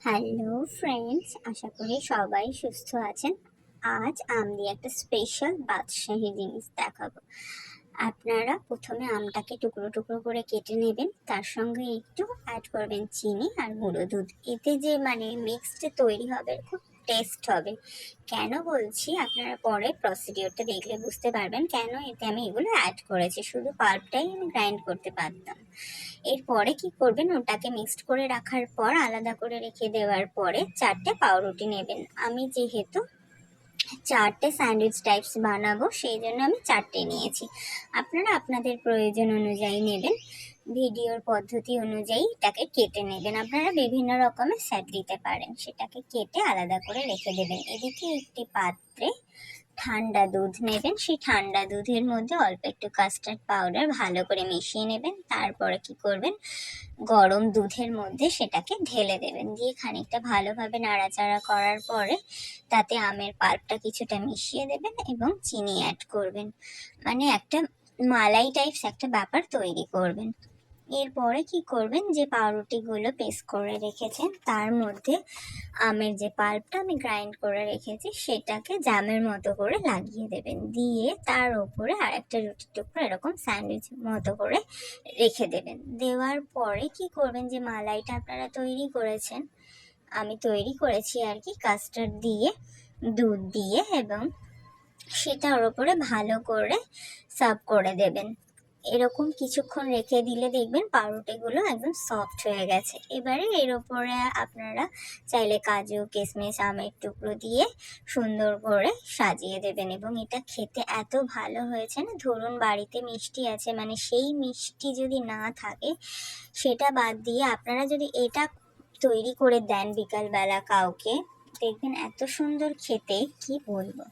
Hello friends, আশা করি সবাই সুস্থ আছেন। আজ আমি একটা স্পেশাল বাদশাহী জিনিস দেখাবো। আপনারা প্রথমে আমটাকে টুকরো টুকরো করে কেটে নেবেন, তার সঙ্গে একটু অ্যাড করবেন চিনি আর গুঁড়ো দুধ। এতে যে মিক্সড তৈরি হবে, খুব টেস্ট হবে। কেন বলছি, আপনারা পরে প্রসিডিওরটা দেখলে বুঝতে পারবেন কেন এতে আমি এগুলো অ্যাড করেছি। শুধু পাল্পটাই আমি গ্রাইন্ড করতে পারতাম। এরপরে কি করবেন, ওটাকে মিক্সড করে রাখার পর আলাদা করে রেখে দেওয়ার পরে 4টে পাউরুটি নেবেন। আমি যেহেতু 4টে স্যান্ডউইচ টাইপস বানাবো, সেই জন্য আমি 4টে নিয়েছি। আপনারা আপনাদের প্রয়োজন অনুযায়ী নেবেন। ভিডিওর পদ্ধতি অনুযায়ী এটাকে কেটে নেবেন। আপনারা বিভিন্ন রকমের সেট দিতে পারেন। সেটাকে কেটে আলাদা করে রেখে দেবেন। এদিকে একটি পাত্রে ঠান্ডা দুধ নেবেন। সেই ঠান্ডা দুধের মধ্যে অল্প একটু কাস্টার্ড পাউডার ভালো করে মিশিয়ে নেবেন। তারপরে কি করবেন, গরম দুধের মধ্যে সেটাকে ঢেলে দেবেন। দিয়ে খানিকটা ভালোভাবে নাড়াচাড়া করার পরে তাতে আমের পাল্পটা কিছুটা মিশিয়ে দেবেন এবং চিনি অ্যাড করবেন। একটা মালাই টাইপস একটা ব্যাপার তৈরি করবেন। এরপরে কি করবেন, যে পাউরুটিগুলো পেস্ট করে রেখেছেন তার মধ্যে আমের যে পাল্পটা আমি গ্রাইন্ড করে রেখেছি সেটাকে জ্যামের মতো করে লাগিয়ে দেবেন। দিয়ে তার উপরে আর একটা রুটির টুকরো এরকম স্যান্ডউইচ মতো করে রেখে দেবেন। দেওয়ার পরে কি করবেন, যে মালাইটা আপনারা তৈরি করেছেন, আমি তৈরি করেছি আর কি, কাস্টার্ড দিয়ে, দুধ দিয়ে, এবং সেটার ওপরে ভালো করে সার্ভ করে দেবেন। এরকম কিছুক্ষণ রেখে দিলে দেখবেন পাউরুটিগুলো একদম সফট হয়ে গেছে। এবারে এর ওপরে আপনারা চাইলে কাজু, কিশমিশ, আমের টুকরো দিয়ে সুন্দর করে সাজিয়ে দেবেন। এবং এটা খেতে এত ভালো হয়েছে না, ধরুন বাড়িতে মিষ্টি আছে, সেই মিষ্টি যদি না থাকে সেটা বাদ দিয়ে আপনারা যদি এটা তৈরি করে দেন বিকালবেলা কাউকে, দেখবেন এত সুন্দর খেতে, কি বলবো।